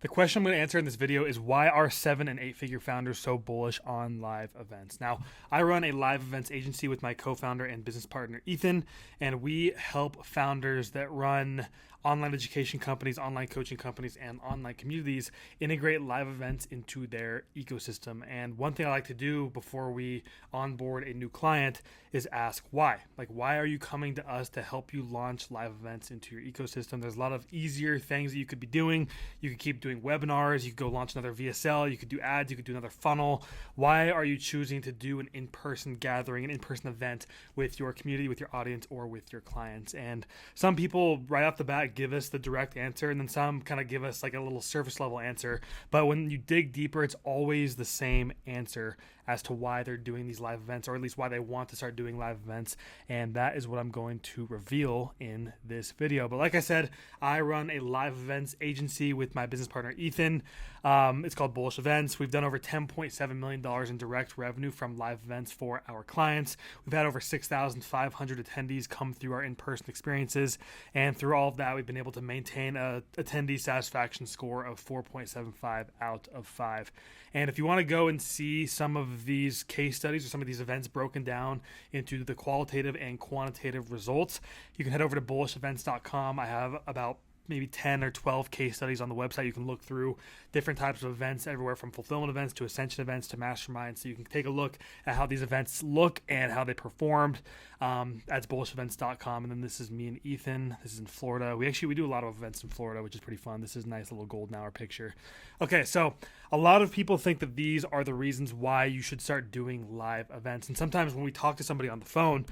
The question I'm going to answer in this video is why are 7 and 8 figure founders so bullish on live events? Now, I run a live events agency with my co-founder and business partner, Ethan, and we help founders that run online education companies, online coaching companies, and online communities integrate live events into their ecosystem. And one thing I like to do before we onboard a new client is ask why. Like, why are you coming to us to help you launch live events into your ecosystem? There's a lot of easier things that you could be doing. You could keep doing webinars, you could go launch another VSL, you could do ads, you could do another funnel. Why are you choosing to do an in-person gathering, an in-person event with your community, with your audience, or with your clients? And some people right off the bat give us the direct answer, and then some kind of give us like a little surface level answer. But when you dig deeper, it's always the same answer as to why they're doing these live events, or at least why they want to start doing live events. And that is what I'm going to reveal in this video. But like I said, I run a live events agency with my business partner, Ethan. It's called Bullish Events. We've done over $10.7 million in direct revenue from live events for our clients. We've had over 6,500 attendees come through our in-person experiences. And through all of that, we've been able to maintain a attendee satisfaction score of 4.75 out of 5. And if you want to go and see some of these case studies or some of these events broken down into the qualitative and quantitative results, you can head over to bullishevents.com. I have about maybe 10 or 12 case studies on the website. You can look through different types of events, everywhere from fulfillment events to ascension events to masterminds. So you can take a look at how these events look and how they performed. That's bullishevents.com. And then this is me and Ethan. This is in Florida. We do a lot of events in Florida, which is pretty fun. This is a nice little golden hour picture. Okay, so a lot of people think that these are the reasons why you should start doing live events. And sometimes when we talk to somebody on the phone,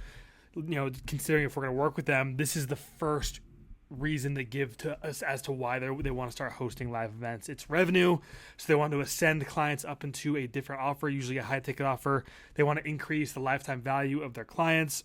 considering if we're going to work with them, this is the first reason they give to us as to why they want to start hosting live events. It's revenue, so they want to ascend clients up into a different offer, usually a high ticket offer. They want to increase the lifetime value of their clients.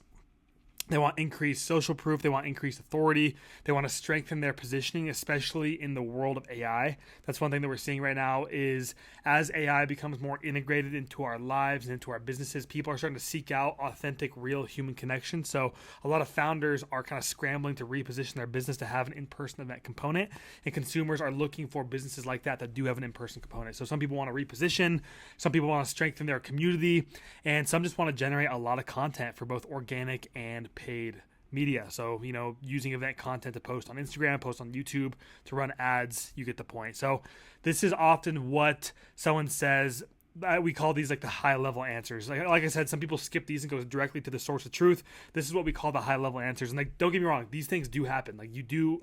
They want increased social proof. They want increased authority. They want to strengthen their positioning, especially in the world of AI. That's one thing that we're seeing right now is as AI becomes more integrated into our lives and into our businesses, people are starting to seek out authentic, real human connection. So a lot of founders are kind of scrambling to reposition their business to have an in-person event component, and consumers are looking for businesses like that do have an in-person component. So some people want to reposition, some people want to strengthen their community, and some just want to generate a lot of content for both organic and paid media. So, using event content to post on Instagram, post on YouTube, to run ads, you get the point. So this is often what someone says. We call these like the high level answers. Like I said, some people skip these and go directly to the source of truth. This is what we call the high level answers. And don't get me wrong, these things do happen.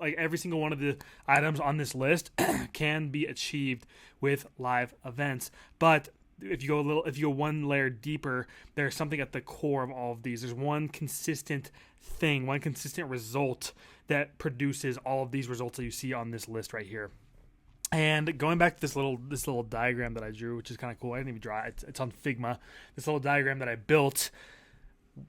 Every single one of the items on this list can be achieved with live events. But if you go one layer deeper, there's something at the core of all of these. There's one consistent thing, one consistent result that produces all of these results that you see on this list right here. And going back to this little diagram that I drew, which is kind of cool. I didn't even draw it. It's on Figma. This little diagram that I built.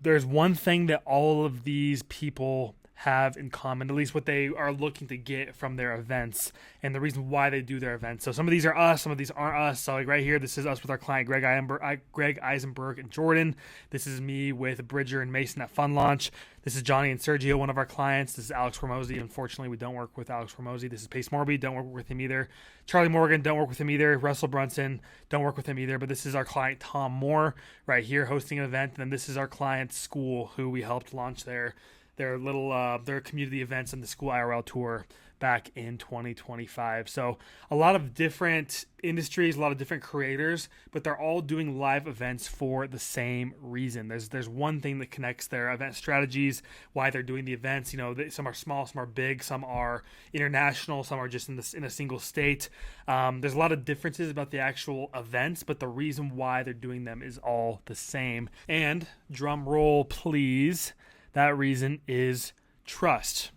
There's one thing that all of these people have in common, at least what they are looking to get from their events and the reason why they do their events. So some of these are us, some of these aren't us. So like right here, this is us with our client, Greg Eisenberg and Jordan. This is me with Bridger and Mason at Fun Launch. This is Johnny and Sergio, one of our clients. This is Alex Hormozy. Unfortunately, we don't work with Alex Hormozy. This is Pace Morby. Don't work with him either. Charlie Morgan. Don't work with him either. Russell Brunson. Don't work with him either. But this is our client, Tom Moore, right here hosting an event. And then this is our client, School, who we helped launch their community events and the School IRL tour back in 2025. So a lot of different industries, a lot of different creators, but they're all doing live events for the same reason. There's one thing that connects their event strategies, why they're doing the events. Some are small, some are big, some are international, some are just in a single state. There's a lot of differences about the actual events, but the reason why they're doing them is all the same. And drum roll, please. That reason is trust.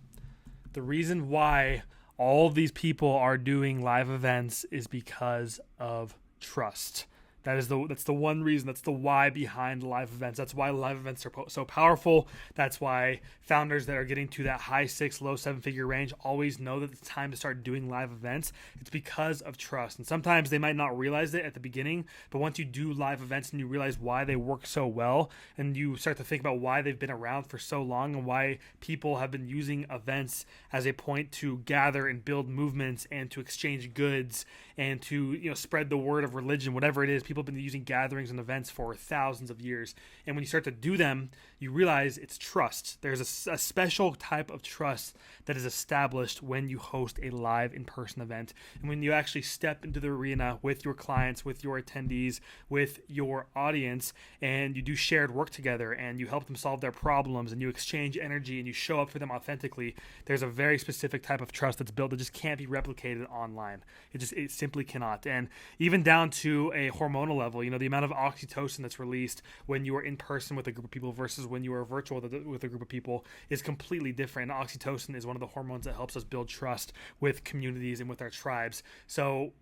The reason why all of these people are doing live events is because of trust. That's the one reason. That's the why behind live events. That's why live events are so powerful. That's why founders that are getting to that high 6, low 7-figure range always know that it's time to start doing live events. It's because of trust. And sometimes they might not realize it at the beginning, but once you do live events and you realize why they work so well, and you start to think about why they've been around for so long and why people have been using events as a point to gather and build movements and to exchange goods and to spread the word of religion, whatever it is. People have been using gatherings and events for thousands of years. And when you start to do them, you realize it's trust. There's a special type of trust that is established when you host a live in-person event. And when you actually step into the arena with your clients, with your attendees, with your audience, and you do shared work together and you help them solve their problems and you exchange energy and you show up for them authentically, there's a very specific type of trust that's built that just can't be replicated online. It simply cannot. And even down to a hormonal level, the amount of oxytocin that's released when you are in person with a group of people versus when you are virtual with a group of people is completely different. And oxytocin is one of the hormones that helps us build trust with communities and with our tribes. So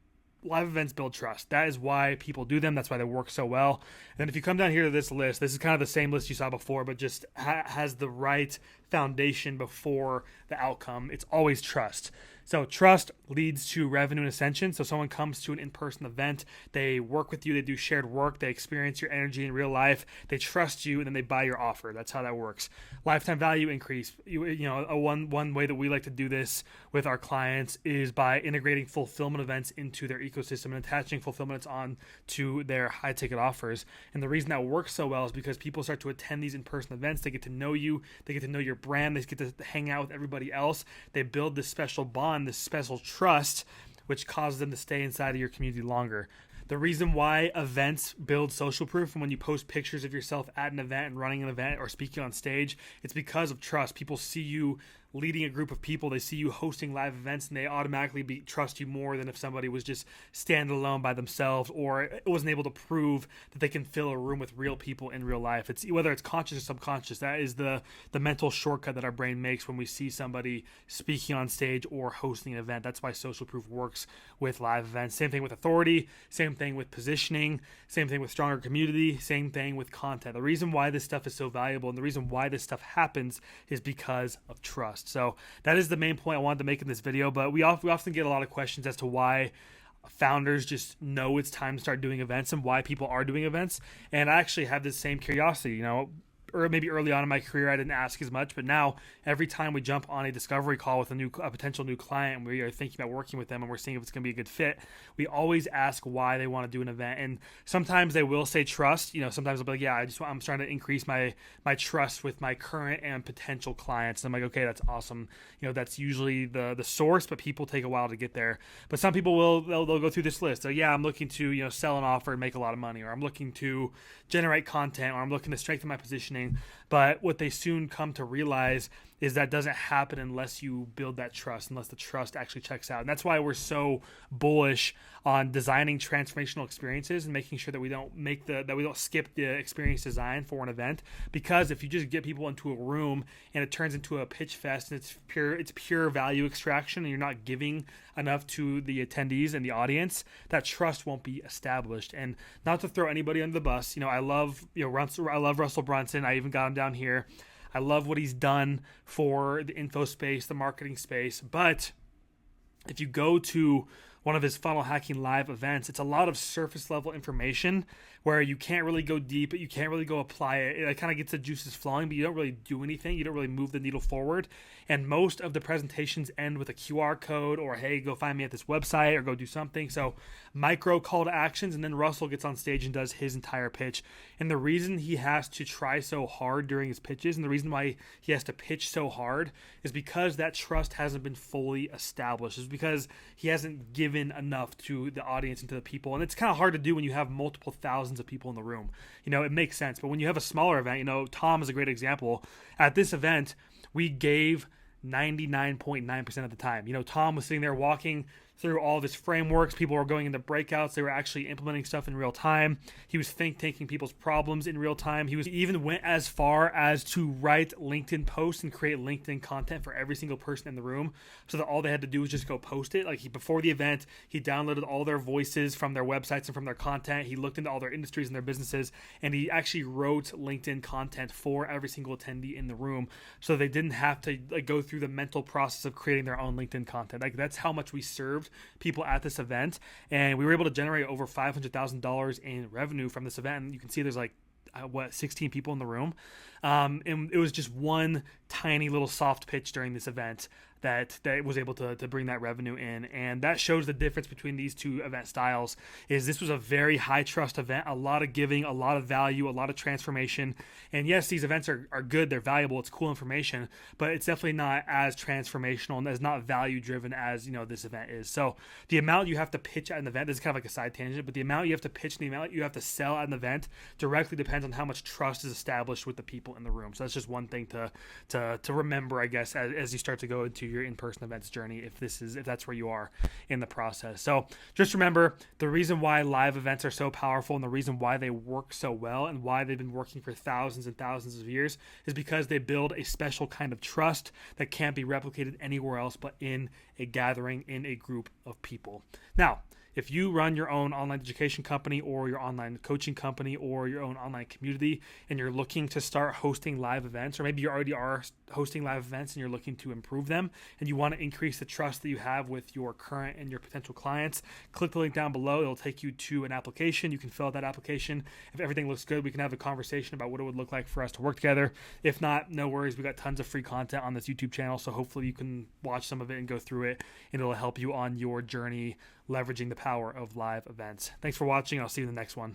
live events build trust. That is why people do them. That's why they work so well. And then if you come down here to this list, this is kind of the same list you saw before, but just has the right foundation before the outcome. It's always trust. So trust leads to revenue and ascension. So someone comes to an in-person event, they work with you, they do shared work, they experience your energy in real life, they trust you, and then they buy your offer. That's how that works. Lifetime value increase. One way that we like to do this with our clients is by integrating fulfillment events into their ecosystem and attaching fulfillments on to their high-ticket offers. And the reason that works so well is because people start to attend these in-person events. They get to know you, they get to know your brand, they get to hang out with everybody else. They build this special bond, this special trust, which causes them to stay inside of your community longer. The reason why events build social proof, and when you post pictures of yourself at an event and running an event or speaking on stage, it's because of trust. People see you leading a group of people, they see you hosting live events, and they automatically trust you more than if somebody was just standing alone by themselves or wasn't able to prove that they can fill a room with real people in real life. It's whether it's conscious or subconscious. That is the mental shortcut that our brain makes when we see somebody speaking on stage or hosting an event. That's why social proof works with live events. Same thing with authority, same thing with positioning, same thing with stronger community, same thing with content. The reason why this stuff is so valuable and the reason why this stuff happens is because of trust. So that is the main point I wanted to make in this video, but we often get a lot of questions as to why founders just know it's time to start doing events and why people are doing events. And I actually have this same curiosity, or maybe early on in my career, I didn't ask as much, but now every time we jump on a discovery call with a potential new client, and we are thinking about working with them and we're seeing if it's going to be a good fit, we always ask why they want to do an event. And sometimes they will say trust. Sometimes they'll be like, yeah, I'm trying to increase my trust with my current and potential clients. And I'm like, okay, that's awesome. That's usually the source, but people take a while to get there. But some people they'll go through this list. So yeah, I'm looking to sell an offer and make a lot of money, or I'm looking to generate content, or I'm looking to strengthen my positioning. But what they soon come to realize is that doesn't happen unless you build that trust, unless the trust actually checks out. And that's why we're so bullish on designing transformational experiences and making sure that we don't skip the experience design for an event. Because if you just get people into a room and it turns into a pitch fest and it's pure value extraction and you're not giving enough to the attendees and the audience, that trust won't be established. And not to throw anybody under the bus, I love Russell Brunson. I even got him down here. I love what he's done for the info space, the marketing space. But if you go to one of his funnel hacking live events, it's a lot of surface level information where you can't really go deep, but you can't really go apply it. It kind of gets the juices flowing, but you don't really do anything. You don't really move the needle forward. And most of the presentations end with a QR code or, hey, go find me at this website or go do something. So micro call to actions, and then Russell gets on stage and does his entire pitch. And the reason he has to try so hard during his pitches and the reason why he has to pitch so hard is because that trust hasn't been fully established. It's because he hasn't given enough to the audience and to the people. And it's kind of hard to do when you have multiple thousands of people in the room. It makes sense. But when you have a smaller event, Tom is a great example. At this event, we gave 99.9% of the time. Tom was sitting there walking through all of his frameworks. People were going into breakouts. They were actually implementing stuff in real time. He was think tanking people's problems in real time. He even went as far as to write LinkedIn posts and create LinkedIn content for every single person in the room, so that all they had to do was just go post it. Like, before the event, he downloaded all their voices from their websites and from their content. He looked into all their industries and their businesses, and he actually wrote LinkedIn content for every single attendee in the room, so they didn't have to go through the mental process of creating their own LinkedIn content. Like, that's how much we served people at this event, and we were able to generate over $500,000 in revenue from this event. And you can see there's 16 people in the room, and it was just one tiny little soft pitch during this event that was able to bring that revenue in. And that shows the difference between these two event styles. Is this was a very high trust event, a lot of giving, a lot of value, a lot of transformation. And yes, these events are good, they're valuable, it's cool information, but it's definitely not as transformational and as not value driven as this event is. So the amount you have to pitch at an event, this is kind of like a side tangent, but the amount you have to pitch and the amount you have to sell at an event directly depends on how much trust is established with the people in the room. So that's just one thing to remember, I guess, as you start to go into your in-person events journey, if that's where you are in the process. So just remember, the reason why live events are so powerful and the reason why they work so well and why they've been working for thousands and thousands of years is because they build a special kind of trust that can't be replicated anywhere else but in a gathering, in a group of people. Now, if you run your own online education company or your online coaching company or your own online community and you're looking to start hosting live events, or maybe you already are hosting live events and you're looking to improve them and you want to increase the trust that you have with your current and your potential clients, click the link down below. It'll take you to an application. You can fill out that application. If everything looks good, we can have a conversation about what it would look like for us to work together. If not, no worries. We got tons of free content on this YouTube channel, so hopefully you can watch some of it and go through it, and it'll help you on your journey leveraging the power of live events. Thanks for watching. I'll see you in the next one.